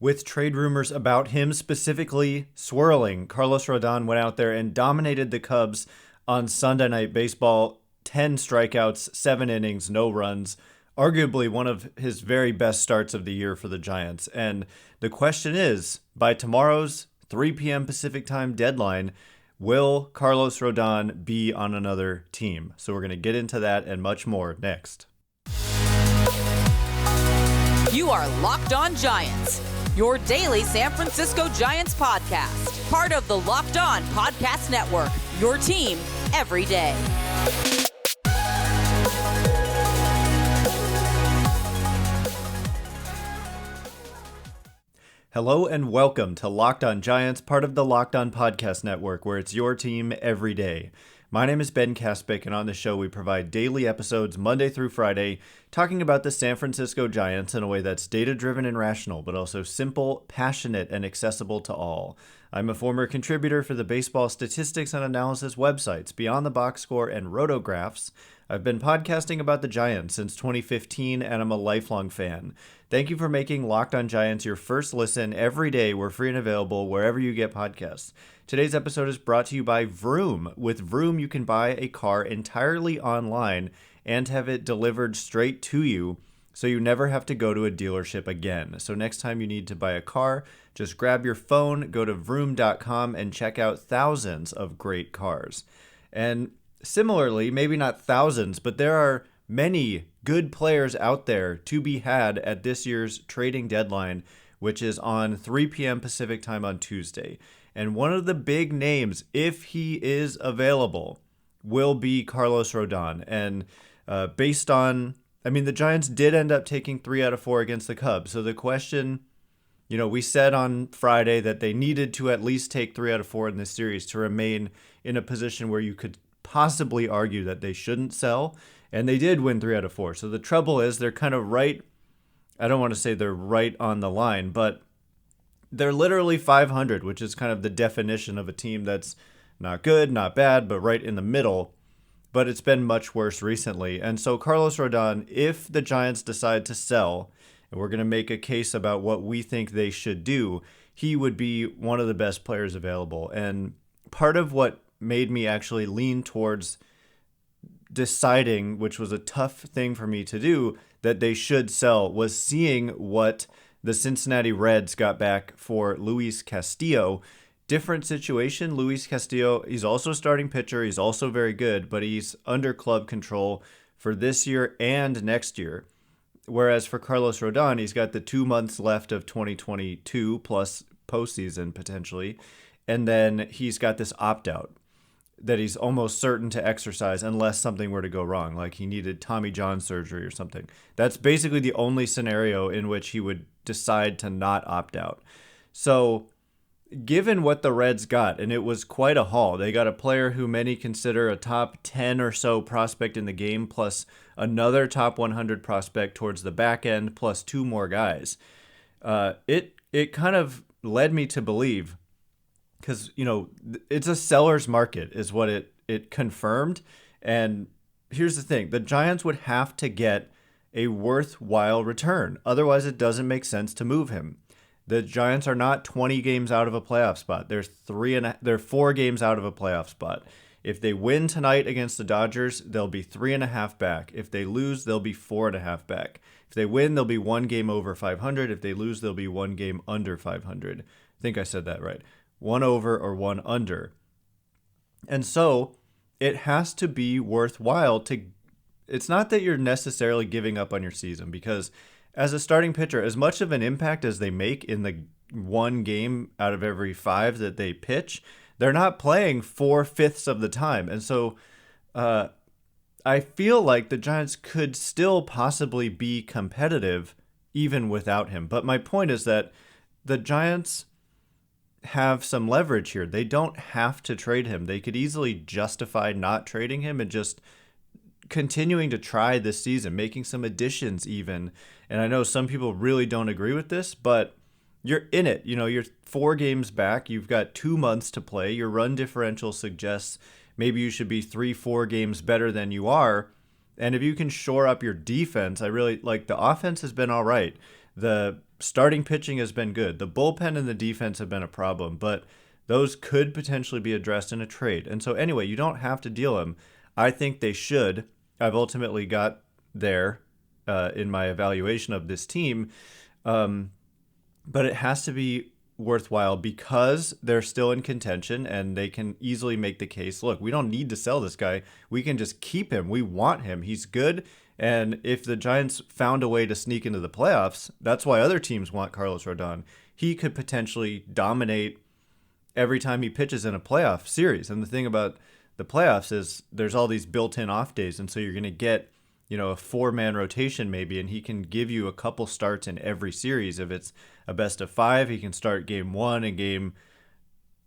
With trade rumors about him specifically swirling, Carlos Rodón went out there and dominated the Cubs on Sunday Night Baseball. 10 strikeouts, 7 innings, no runs. Arguably one of his very best starts of the year for the Giants. And the question is, by tomorrow's 3 p.m. Pacific time deadline, will Carlos Rodón be on another team? So we're going to get into that and much more next. You are Locked On Giants, your daily San Francisco Giants podcast. Part of the Locked On Podcast Network, your team every day. Hello and welcome to Locked On Giants, part of the Locked On Podcast Network, where it's your team every day. My name is Ben Kaspick, and on the show we provide daily episodes Monday through Friday, talking about the San Francisco Giants in a way that's data-driven and rational, but also simple, passionate, and accessible to all. I'm a former contributor for the baseball statistics and analysis websites Beyond the Box Score and Rotographs. I've been podcasting about the Giants since 2015, and I'm a lifelong fan. Thank you for making Locked On Giants your first listen every day. We're free and available wherever you get podcasts. Today's episode is brought to you by Vroom. With Vroom, you can buy a car entirely online and have it delivered straight to you, so you never have to go to a dealership again. So next time you need to buy a car, just grab your phone, go to vroom.com, and check out thousands of great cars. And similarly, maybe not thousands, but there are many good players out there to be had at this year's trading deadline, which is on 3 p.m. Pacific time on Tuesday. And one of the big names, if he is available, will be Carlos Rodón. And based on, the Giants did end up taking 3 out of 4 against the Cubs. So the question, we said on Friday that they needed to at least take 3 out of 4 in this series to remain in a position where you could possibly argue that they shouldn't sell. And they did win 3 out of 4. So the trouble is they're kind of right. I don't want to say they're right on the line, but they're literally 500, which is kind of the definition of a team that's not good, not bad, but right in the middle. But it's been much worse recently. And so Carlos Rodón, if the Giants decide to sell, and we're going to make a case about what we think they should do, he would be one of the best players available. And part of what made me actually lean towards deciding, which was a tough thing for me to do, that they should sell, was seeing what the Cincinnati Reds got back for Luis Castillo. Different situation. Luis Castillo, he's also a starting pitcher. He's also very good, but he's under club control for this year and next year. Whereas for Carlos Rodón, he's got the 2 months left of 2022 plus postseason potentially. And then he's got this opt-out that he's almost certain to exercise unless something were to go wrong, like he needed Tommy John surgery or something. That's basically the only scenario in which he would decide to not opt out. So given what the Reds got, and it was quite a haul, they got a player who many consider a top 10 or so prospect in the game, plus another top 100 prospect towards the back end, plus 2 more guys. It kind of led me to believe, because, it's a seller's market is what it confirmed. And here's the thing. The Giants would have to get a worthwhile return. Otherwise, it doesn't make sense to move him. The Giants are not 20 games out of a playoff spot. They're 4 games out of a playoff spot. If they win tonight against the Dodgers, they'll be 3.5 back. If they lose, they'll be 4.5 back. If they win, they'll be 1 game over 500. If they lose, they'll be 1 game under 500. I think I said that right. 1 over or 1 under. And so it has to be worthwhile it's not that you're necessarily giving up on your season, because as a starting pitcher, as much of an impact as they make in the 1 game out of every 5 that they pitch, they're not playing 4/5 of the time. And so I feel like the Giants could still possibly be competitive even without him. But my point is that the Giants have some leverage here. They don't have to trade him. They could easily justify not trading him and just continuing to try this season, making some additions even. And I know some people really don't agree with this, but you're in it. You're 4 games back. You've got 2 months to play. Your run differential suggests maybe you should be 3-4 games better than you are. And if you can shore up your defense, I really like the offense has been all right. The starting pitching has been good. The bullpen and the defense have been a problem, but those could potentially be addressed in a trade. And so anyway, you don't have to deal him. I think they should. I've ultimately got there in my evaluation of this team. But it has to be worthwhile because they're still in contention and they can easily make the case, look, we don't need to sell this guy. We can just keep him. We want him. He's good. And if the Giants found a way to sneak into the playoffs, that's why other teams want Carlos Rodón. He could potentially dominate every time he pitches in a playoff series. And the thing about the playoffs is there's all these built-in off days. And so you're going to get, a 4-man rotation maybe, and he can give you a couple starts in every series. If it's a best of 5, he can start game 1 and game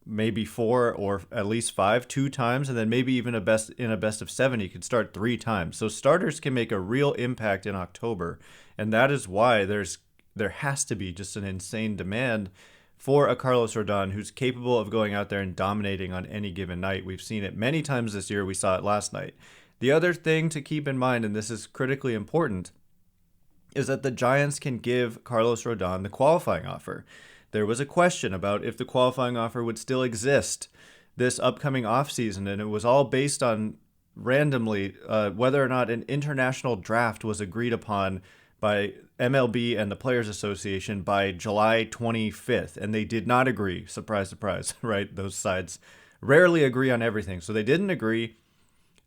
maybe 4 or at least 5 2 times, and then maybe even a best of 7 he could start 3 times. So starters can make a real impact in October, and that is why there has to be just an insane demand for a Carlos Rodón who's capable of going out there and dominating on any given night. We've seen it many times this year. We saw it last night. The other thing to keep in mind, and this is critically important, is that the Giants can give Carlos Rodón the qualifying offer. There was a question about if the qualifying offer would still exist this upcoming offseason, and it was all based on randomly whether or not an international draft was agreed upon by MLB and the Players Association by July 25th, and they did not agree. Surprise, surprise, right? Those sides rarely agree on everything, so they didn't agree.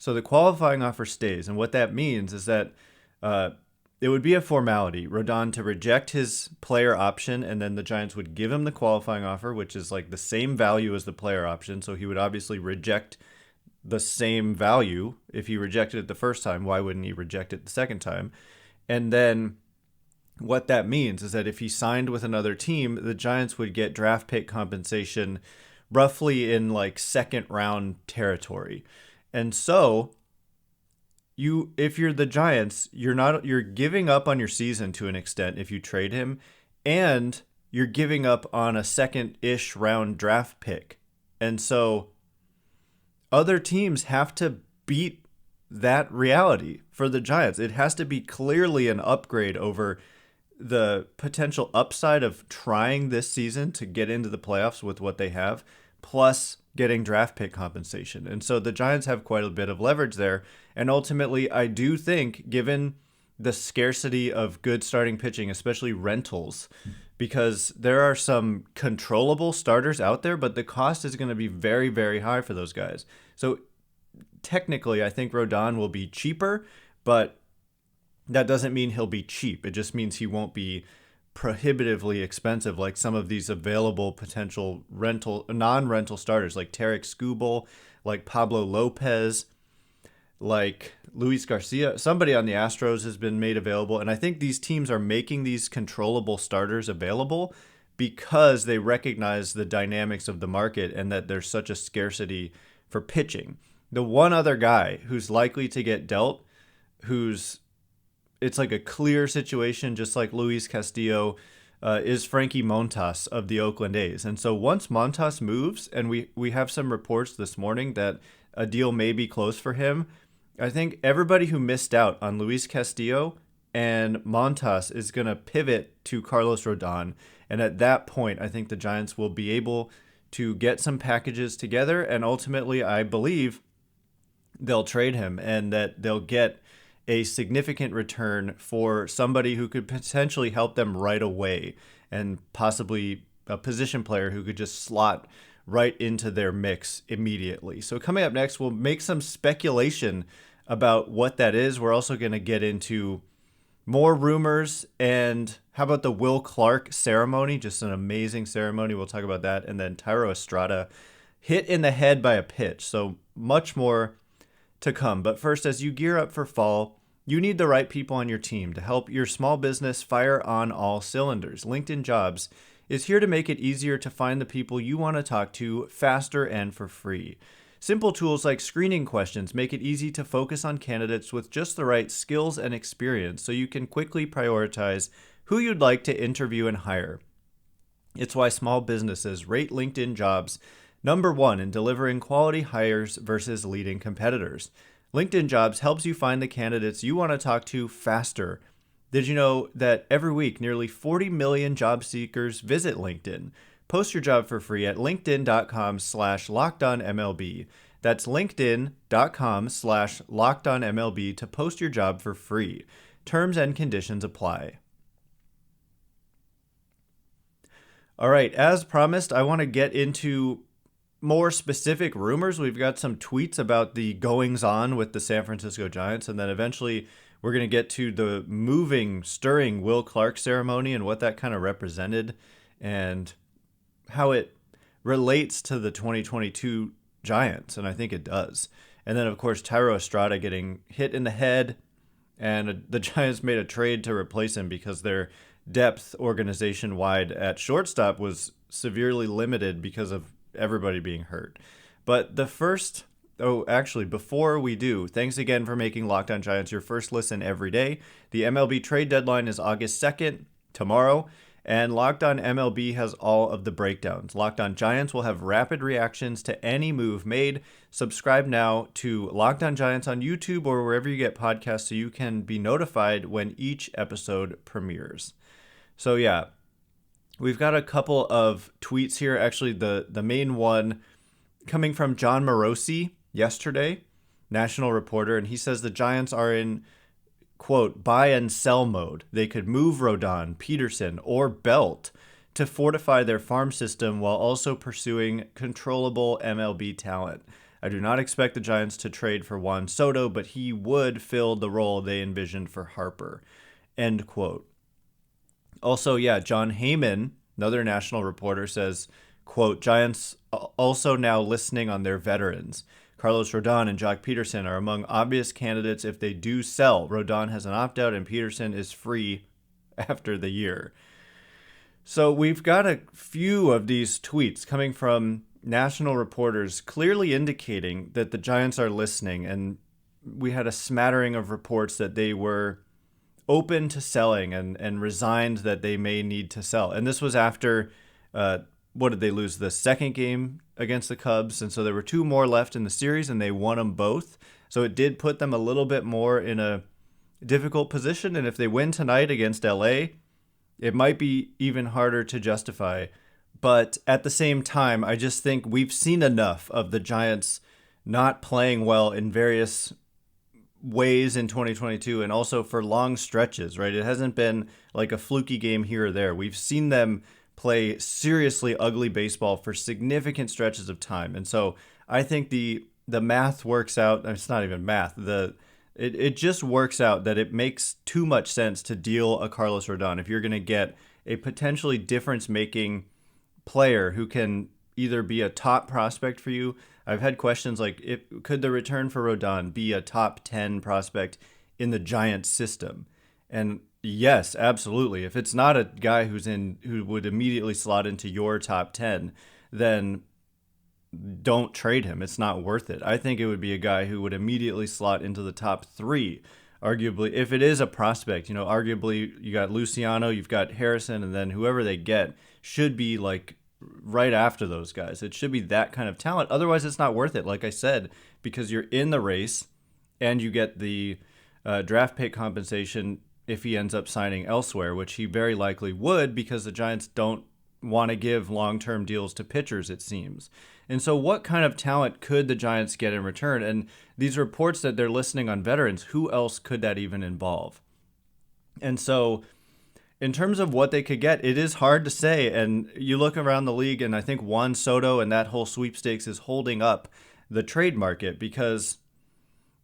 So the qualifying offer stays, and what that means is that it would be a formality, Rodón to reject his player option, and then the Giants would give him the qualifying offer, which is like the same value as the player option, so he would obviously reject the same value. If he rejected it the first time, why wouldn't he reject it the second time? And then what that means is that if he signed with another team, the Giants would get draft pick compensation roughly in like second round territory. And so if you're the Giants, you're giving up on your season to an extent if you trade him, and you're giving up on a second-ish round draft pick. And so other teams have to beat that reality for the Giants. It has to be clearly an upgrade over the potential upside of trying this season to get into the playoffs with what they have, plus getting draft pick compensation. And so the Giants have quite a bit of leverage there. And ultimately, I do think, given the scarcity of good starting pitching, especially rentals, because there are some controllable starters out there, but the cost is going to be very, very high for those guys. So technically, I think Rodón will be cheaper, but that doesn't mean he'll be cheap. It just means he won't be prohibitively expensive like some of these available potential non-rental starters like Tarek Skubal, like Pablo Lopez, like Luis Garcia. Somebody on the Astros has been made available, and I think these teams are making these controllable starters available because they recognize the dynamics of the market and that there's such a scarcity for pitching. The one other guy who's likely to get dealt, it's like a clear situation, just like Luis Castillo, is Frankie Montas of the Oakland A's. And so once Montas moves, and we have some reports this morning that a deal may be close for him, I think everybody who missed out on Luis Castillo and Montas is going to pivot to Carlos Rodón. And at that point, I think the Giants will be able to get some packages together, and ultimately, I believe they'll trade him and that they'll get a significant return for somebody who could potentially help them right away, and possibly a position player who could just slot right into their mix immediately. So coming up next, we'll make some speculation about what that is. We're also going to get into more rumors, and how about the Will Clark ceremony? Just an amazing ceremony. We'll talk about that. And then Thairo Estrada hit in the head by a pitch. So much more to come. But first, as you gear up for fall, you need the right people on your team to help your small business fire on all cylinders. LinkedIn Jobs is here to make it easier to find the people you want to talk to faster and for free. Simple tools like screening questions make it easy to focus on candidates with just the right skills and experience, so you can quickly prioritize who you'd like to interview and hire. It's why small businesses rate LinkedIn Jobs #1 in delivering quality hires versus leading competitors. LinkedIn Jobs helps you find the candidates you want to talk to faster Did you know that every week nearly 40 million job seekers visit LinkedIn? Post your job for free at linkedin.com/lockedonmlb. That's linkedin.com/lockedonmlb to post your job for free. Terms and conditions apply. All right, as promised, I want to get into more specific rumors. We've got some tweets about the goings on with the San Francisco Giants, and then eventually we're going to get to the moving, stirring Will Clark ceremony and what that kind of represented and how it relates to the 2022 Giants, and I think it does. And then, of course, Tyro Estrada getting hit in the head, and the Giants made a trade to replace him because their depth organization-wide at shortstop was severely limited because of everybody being hurt. But before we do, thanks again for making Locked On Giants your first listen every day. The MLB trade deadline is August 2nd, tomorrow, and Locked On MLB has all of the breakdowns. Locked On Giants will have rapid reactions to any move made. Subscribe now to Locked On Giants on YouTube or wherever you get podcasts so you can be notified when each episode premieres. So yeah, we've got a couple of tweets here. Actually, the main one coming from John Morosi yesterday, national reporter, and he says the Giants are in, quote, buy and sell mode. They could move Rodón, Peterson, or Belt to fortify their farm system while also pursuing controllable MLB talent. I do not expect the Giants to trade for Juan Soto, but he would fill the role they envisioned for Harper, end quote. Also, yeah, John Heyman, another national reporter, says, quote, Giants also now listening on their veterans. Carlos Rodón and Jock Peterson are among obvious candidates if they do sell. Rodón has an opt-out and Peterson is free after the year. So we've got a few of these tweets coming from national reporters clearly indicating that the Giants are listening, and we had a smattering of reports that they were open to selling and resigned that they may need to sell. And this was after, what did they lose? The second game against the Cubs. And so there were two more left in the series and they won them both. So it did put them a little bit more in a difficult position. And if they win tonight against LA, it might be even harder to justify. But at the same time, I just think we've seen enough of the Giants not playing well in various ways in 2022 and also for long stretches, right? It hasn't been like a fluky game here or there. We've seen them play seriously ugly baseball for significant stretches of time. And so I think the math works out. It's not even math. It just works out that it makes too much sense to deal a Carlos Rodón if you're going to get a potentially difference-making player who can either be a top prospect for you. I've had questions like, could the return for Rodón be a top 10 prospect in the Giants system? And yes, absolutely. If it's not a guy who would immediately slot into your top 10, then don't trade him. It's not worth it. I think it would be a guy who would immediately slot into the top 3, arguably. If it is a prospect, arguably you got Luciano, you've got Harrison, and then whoever they get should be like right after those guys. It should be that kind of talent. Otherwise, it's not worth it, like I said, because you're in the race and you get the draft pick compensation if he ends up signing elsewhere, which he very likely would because the Giants don't want to give long-term deals to pitchers, it seems. And so what kind of talent could the Giants get in return? And these reports that they're listening on veterans, who else could that even involve? And so in terms of what they could get, it is hard to say. And you look around the league, and I think Juan Soto and that whole sweepstakes is holding up the trade market because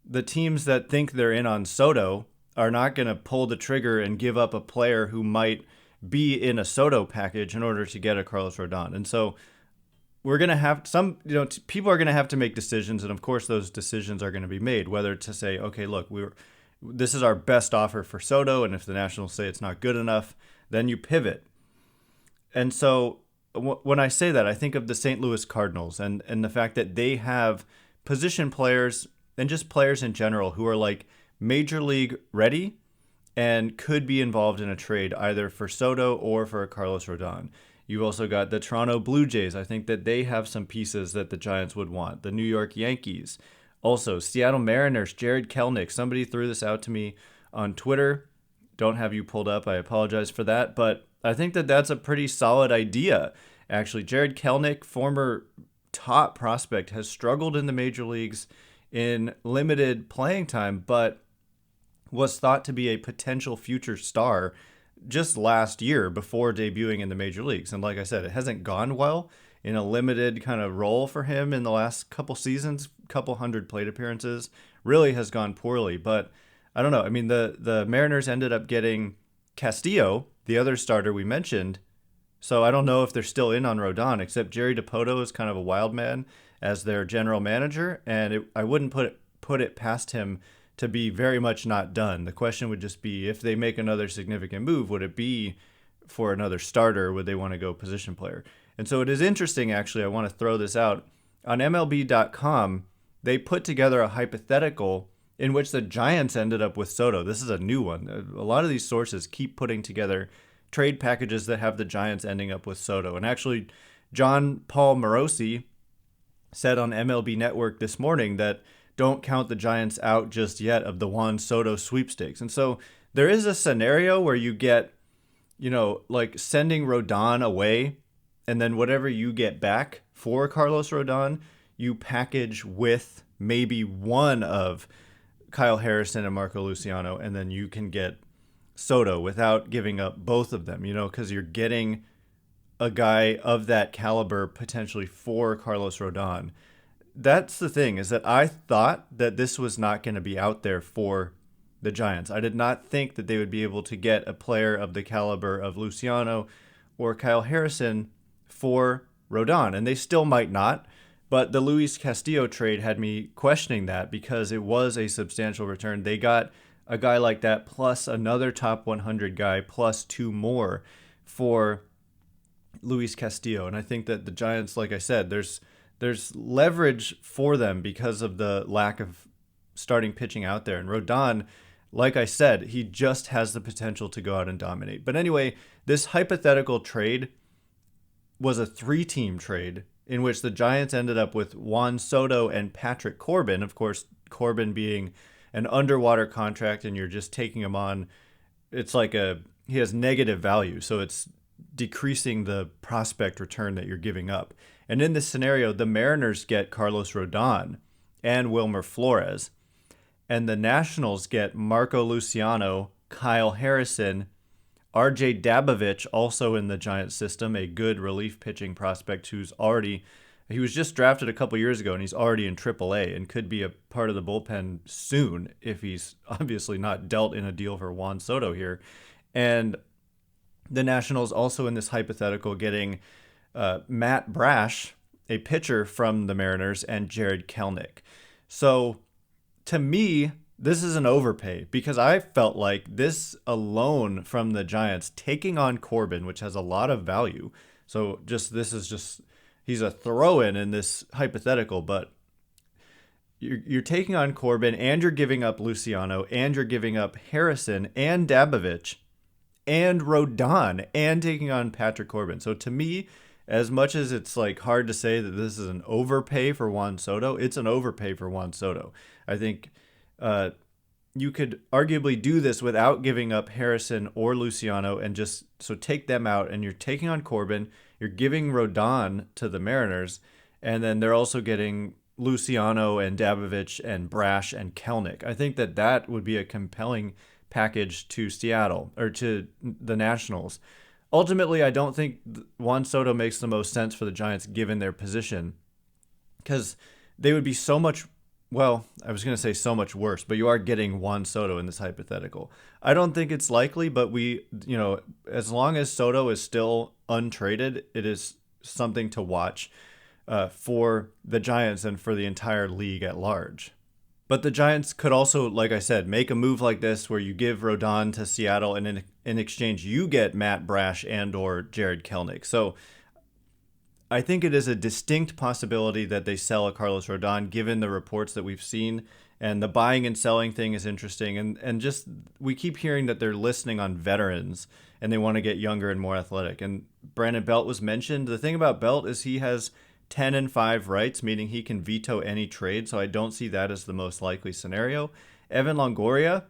the teams that think they're in on Soto are not going to pull the trigger and give up a player who might be in a Soto package in order to get a Carlos Rodón. And so we're going to have people are going to have to make decisions. And of course, those decisions are going to be made, whether to say, okay, look, this is our best offer for Soto. And if the Nationals say it's not good enough, then you pivot. And so when I say that, I think of the St. Louis Cardinals and the fact that they have position players and just players in general who are like major league ready and could be involved in a trade either for Soto or for Carlos Rodón. You've also got the Toronto Blue Jays. I think that they have some pieces that the Giants would want. The New York Yankees. Also, Seattle Mariners, Jared Kelenic. Somebody threw this out to me on Twitter. don't have you pulled up. I apologize for that. But I think that that's a pretty solid idea, actually. Jared Kelenic, former top prospect, has struggled in the major leagues in limited playing time, but was thought to be a potential future star just last year before debuting in the major leagues. And like I said, it hasn't gone well in a limited kind of role for him in the last couple seasons, couple hundred plate appearances, really has gone poorly. But I don't know. I mean, the Mariners ended up getting Castillo, the other starter we mentioned. So I don't know if they're still in on Rodón, except Jerry Dipoto is kind of a wild man as their general manager. And I wouldn't put it past him to be very much not done. The question would just be, if they make another significant move, would it be for another starter? Would they want to go position player? And so it is interesting, actually. I want to throw this out. On MLB.com, they put together a hypothetical in which the Giants ended up with Soto. This is a new one. A lot of these sources keep putting together trade packages that have the Giants ending up with Soto. And actually, John Paul Morosi said on MLB Network this morning that don't count the Giants out just yet of the Juan Soto sweepstakes. And so there is a scenario where you get, like sending Rodón away, and then whatever you get back for Carlos Rodón, you package with maybe one of Kyle Harrison and Marco Luciano, and then you can get Soto without giving up both of them, because you're getting a guy of that caliber potentially for Carlos Rodón. That's the thing, is that I thought that this was not going to be out there for the Giants. I did not think that they would be able to get a player of the caliber of Luciano or Kyle Harrison for Rodón, and they still might not. But the Luis Castillo trade had me questioning that because it was a substantial return. They got a guy like that plus another top 100 guy plus two more for Luis Castillo. And I think that the Giants, like I said, there's leverage for them because of the lack of starting pitching out there. And Rodón, like I said, he just has the potential to go out and dominate. But anyway, this hypothetical trade was a 3-team trade in which the Giants ended up with Juan Soto and Patrick Corbin. Of course, Corbin being an underwater contract and you're just taking him on. It's like he has negative value. So it's decreasing the prospect return that you're giving up. And in this scenario, the Mariners get Carlos Rodón and Wilmer Flores. And the Nationals get Marco Luciano, Kyle Harrison, RJ Dabovich, also in the Giants system, a good relief pitching prospect he was just drafted a couple years ago and he's already in AAA and could be a part of the bullpen soon if he's obviously not dealt in a deal for Juan Soto here. And the Nationals also in this hypothetical getting Matt Brash, a pitcher from the Mariners, and Jared Kelenic. So to me, this is an overpay because I felt like this alone from the Giants taking on Corbin, which has a lot of value. So he's a throw-in in this hypothetical, but you're taking on Corbin and you're giving up Luciano and you're giving up Harrison and Dabovich and Rodón and taking on Patrick Corbin. So to me, as much as it's like hard to say that this is an overpay for Juan Soto, it's an overpay for Juan Soto. I think you could arguably do this without giving up Harrison or Luciano and just take them out, and you're taking on Corbin, you're giving Rodón to the Mariners, and then they're also getting Luciano and Dabovich and Brash and Kelenic. I think that would be a compelling package to Seattle or to the Nationals. Ultimately, I don't think Juan Soto makes the most sense for the Giants given their position because they would be so much, well, I was going to say so much worse, but you are getting Juan Soto in this hypothetical. I don't think it's likely, but as long as Soto is still untraded, it is something to watch for the Giants and for the entire league at large. But the Giants could also, like I said, make a move like this where you give Rodón to Seattle and in exchange you get Matt Brash and or Jared Kelenic. So I think it is a distinct possibility that they sell a Carlos Rodón given the reports that we've seen, and the buying and selling thing is interesting. And just we keep hearing that they're listening on veterans and they want to get younger and more athletic. And Brandon Belt was mentioned. The thing about Belt is he has 10-5 rights, meaning he can veto any trade. So I don't see that as the most likely scenario. Evan Longoria,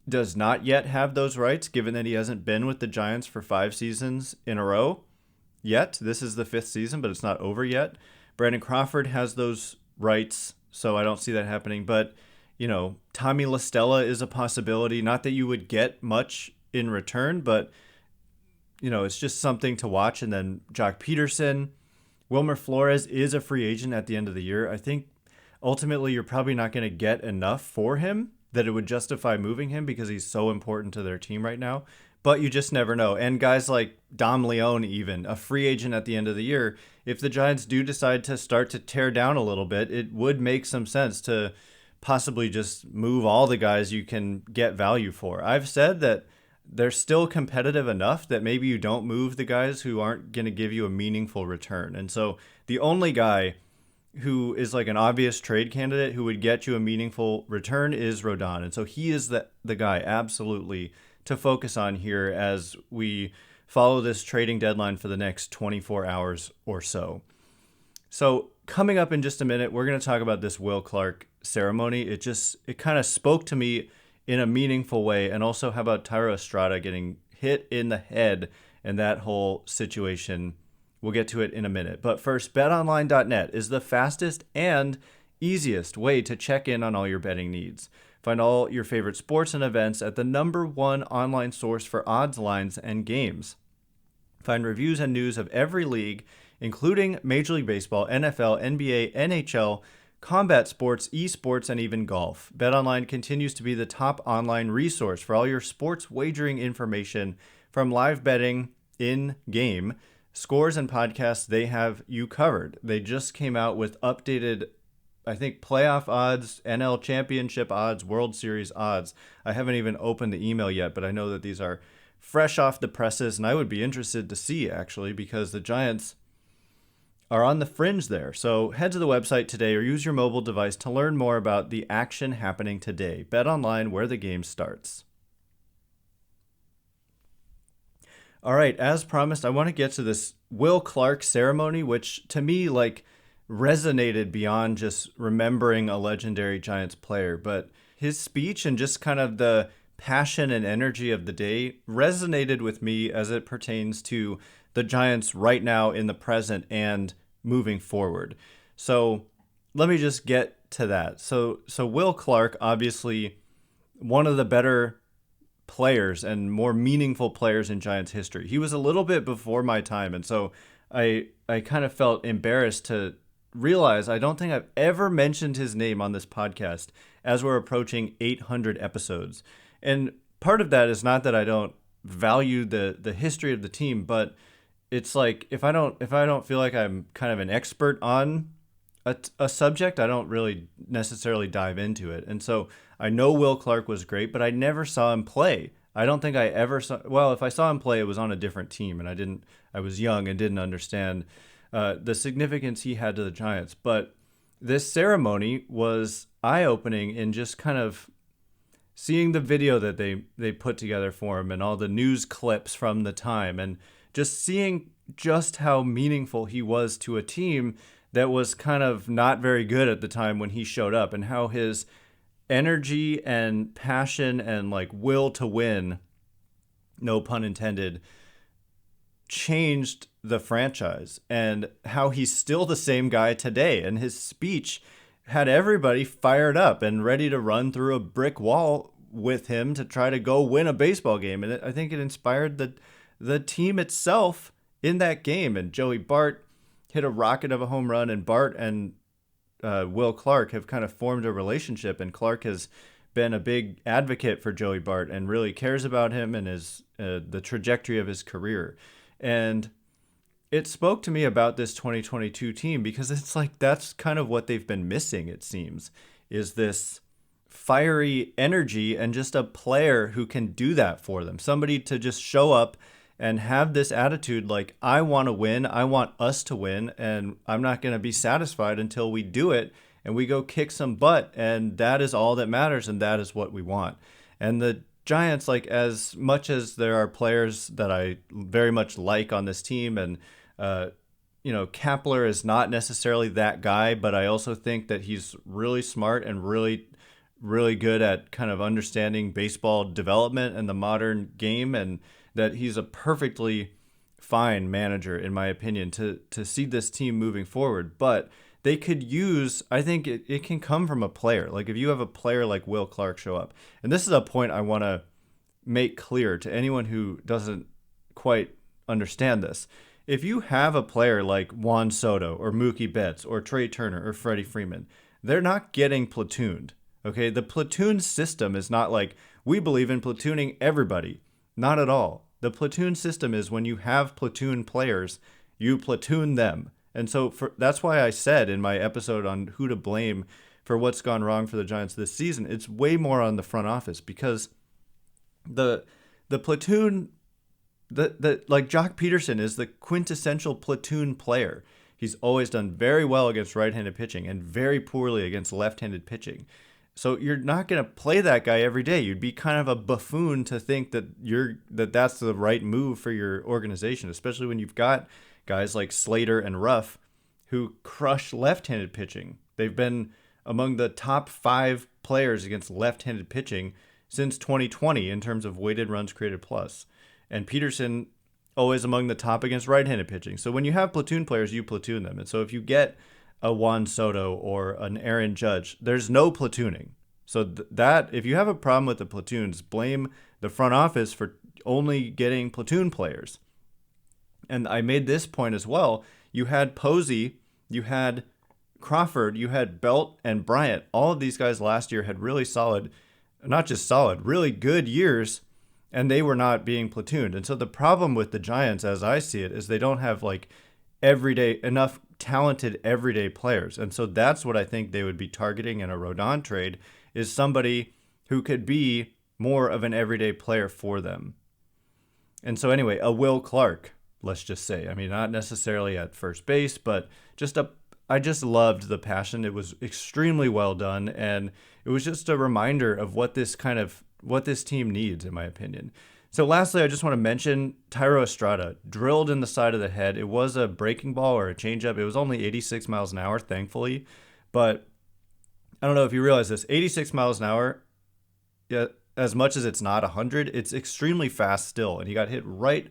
does not yet have those rights, given that he hasn't been with the Giants for 5 seasons in a row yet. This is the 5th season, but it's not over yet. Brandon Crawford has those rights, so I don't see that happening. But, Tommy La Stella is a possibility. Not that you would get much in return, but, it's just something to watch. And then Jock Peterson. Wilmer Flores is a free agent at the end of the year. I think ultimately you're probably not going to get enough for him that it would justify moving him because he's so important to their team right now. But you just never know. And guys like Dom Leone, even a free agent at the end of the year, if the Giants do decide to start to tear down a little bit, it would make some sense to possibly just move all the guys you can get value for. I've said that they're still competitive enough that maybe you don't move the guys who aren't going to give you a meaningful return. And so the only guy who is like an obvious trade candidate who would get you a meaningful return is Rodón. And so he is the guy absolutely to focus on here as we follow this trading deadline for the next 24 hours or so. So coming up in just a minute, we're going to talk about this Will Clark ceremony. It kind of spoke to me in a meaningful way. And also, how about Thairo Estrada getting hit in the head and that whole situation? We'll get to it in a minute. But first, betonline.net is the fastest and easiest way to check in on all your betting needs. Find all your favorite sports and events at the #1 online source for odds, lines, and games. Find reviews and news of every league, including Major League Baseball, NFL, NBA, NHL, combat sports, esports, and even golf. BetOnline continues to be the top online resource for all your sports wagering information, from live betting in-game scores and podcasts. They have you covered. They just came out with updated, I think, playoff odds, NL championship odds, World Series odds. I haven't even opened the email yet, but I know that these are fresh off the presses, and I would be interested to see, actually, because the Giants are on the fringe there. So head to the website today or use your mobile device to learn more about the action happening today. Bet online, where the game starts. All right, as promised, I want to get to this Will Clark ceremony, which to me, resonated beyond just remembering a legendary Giants player. But his speech and just kind of the passion and energy of the day resonated with me as it pertains to the Giants right now in the present and moving forward. So let me just get to that. So Will Clark, obviously one of the better players and more meaningful players in Giants history. He was a little bit before my time, and so I kind of felt embarrassed to realize I don't think I've ever mentioned his name on this podcast as we're approaching 800 episodes. And part of that is not that I don't value the history of the team, but it's like if I don't feel like I'm kind of an expert on a subject, I don't really necessarily dive into it. And so I know Will Clark was great, but I never saw him play. I don't think I ever saw. Well, if I saw him play, it was on a different team, and I was young and didn't understand the significance he had to the Giants. But this ceremony was eye-opening in just kind of seeing the video that they put together for him and all the news clips from the time, and just seeing just how meaningful he was to a team that was kind of not very good at the time when he showed up, and how his energy and passion and will to win, no pun intended, changed the franchise, and how he's still the same guy today. And his speech had everybody fired up and ready to run through a brick wall with him to try to go win a baseball game. And I think it inspired the team itself in that game. And Joey Bart hit a rocket of a home run, and Bart and Will Clark have kind of formed a relationship, and Clark has been a big advocate for Joey Bart and really cares about him and his the trajectory of his career. And it spoke to me about this 2022 team, because it's that's kind of what they've been missing, it seems, is this fiery energy and just a player who can do that for them. Somebody to just show up and have this attitude I want to win, I want us to win, and I'm not going to be satisfied until we do it and we go kick some butt, and that is all that matters, and that is what we want. And the Giants, as much as there are players that I very much like on this team, and Kapler is not necessarily that guy, but I also think that he's really smart and really really good at kind of understanding baseball development and the modern game, and that he's a perfectly fine manager, in my opinion, to see this team moving forward. But they could use, I think it can come from a player. Like if you have a player like Will Clark show up, and this is a point I want to make clear to anyone who doesn't quite understand this. If you have a player like Juan Soto or Mookie Betts or Trey Turner or Freddie Freeman, they're not getting platooned. Okay, the platoon system is not like we believe in platooning everybody. Not at all. The platoon system is when you have platoon players, you platoon them. And so that's why I said in my episode on who to blame for what's gone wrong for the Giants this season, it's way more on the front office, because the platoon, like Jock Peterson is the quintessential platoon player. He's always done very well against right-handed pitching and very poorly against left-handed pitching. So you're not going to play that guy every day. You'd be kind of a buffoon to think that that's the right move for your organization, especially when you've got guys like Slater and Ruff who crush left-handed pitching. They've been among the top 5 players against left-handed pitching since 2020 in terms of weighted runs created plus. And Peterson always among the top against right-handed pitching. So when you have platoon players, you platoon them. And so if you get a Juan Soto or an Aaron Judge, there's no platooning. So that if you have a problem with the platoons, blame the front office for only getting platoon players. And I made this point as well. You had Posey, you had Crawford, you had Belt and Bryant. All of these guys last year had really solid, not just solid, really good years, and they were not being platooned. And so the problem with the Giants, as I see it, is they don't have like enough talented everyday players. And so that's what I think they would be targeting in a Rodón trade, is somebody who could be more of an everyday player for them. And so anyway, a Will Clark, let's just say. I mean, not necessarily at first base, but I just loved the passion. It was extremely well done, and it was just a reminder of what this team needs, in my opinion. So lastly, I just want to mention Thairo Estrada, drilled in the side of the head. It was a breaking ball or a changeup. It was only 86 miles an hour, thankfully. But I don't know if you realize this, 86 miles an hour, yeah, as much as it's not 100, it's extremely fast still. And he got hit right,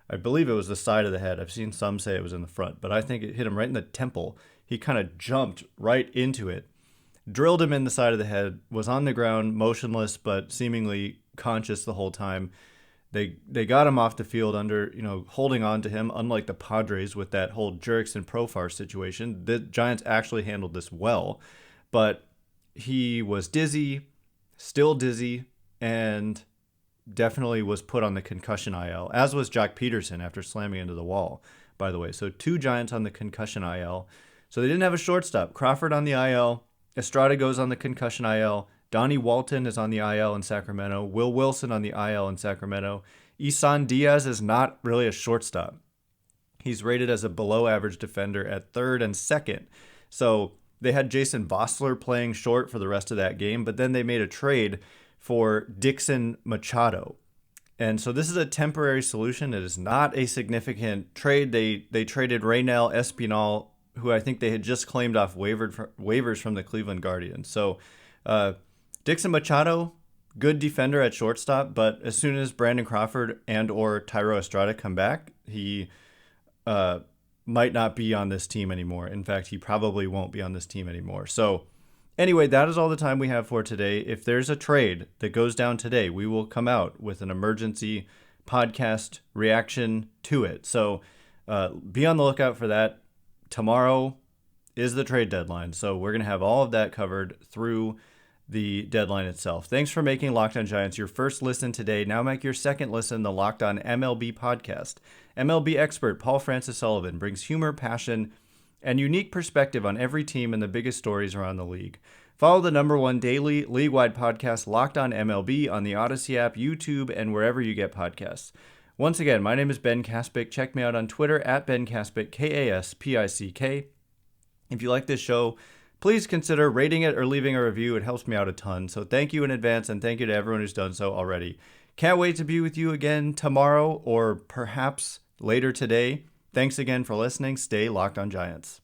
I believe it was the side of the head. I've seen some say it was in the front, but I think it hit him right in the temple. He kind of jumped right into it, drilled him in the side of the head, was on the ground, motionless, but seemingly conscious the whole time. They got him off the field under, holding on to him, unlike the Padres with that whole Jurickson Profar situation. The Giants actually handled this well, but he was dizzy, still dizzy, and definitely was put on the concussion IL, as was Jock Peterson after slamming into the wall, by the way. So 2 Giants on the concussion IL. So they didn't have a shortstop. Crawford on the IL, Estrada goes on the concussion IL, Donnie Walton is on the IL in Sacramento. Will Wilson on the IL in Sacramento. Isan Diaz is not really a shortstop. He's rated as a below-average defender at third and second. So they had Jason Vossler playing short for the rest of that game, but then they made a trade for Dixon Machado. And so this is a temporary solution. It is not a significant trade. They traded Raynel Espinal, who I think they had just claimed off waivers from the Cleveland Guardians. So Dixon Machado, good defender at shortstop, but as soon as Brandon Crawford and or Thairo Estrada come back, he might not be on this team anymore. In fact, he probably won't be on this team anymore. So anyway, that is all the time we have for today. If there's a trade that goes down today, we will come out with an emergency podcast reaction to it. So be on the lookout for that. Tomorrow is the trade deadline, so we're going to have all of that covered through the deadline itself. Thanks for making Locked On Giants your first listen today. Now make your second listen the Locked On MLB podcast. MLB expert Paul Francis Sullivan brings humor, passion, and unique perspective on every team and the biggest stories around the league. Follow the #1 daily league-wide podcast Locked On MLB on the Odyssey app, YouTube, and wherever you get podcasts. Once again, my name is Ben Kaspick. Check me out on Twitter at Ben Kaspick, Kaspick. If you like this show, please consider rating it or leaving a review. It helps me out a ton. So thank you in advance, and thank you to everyone who's done so already. Can't wait to be with you again tomorrow or perhaps later today. Thanks again for listening. Stay locked on Giants.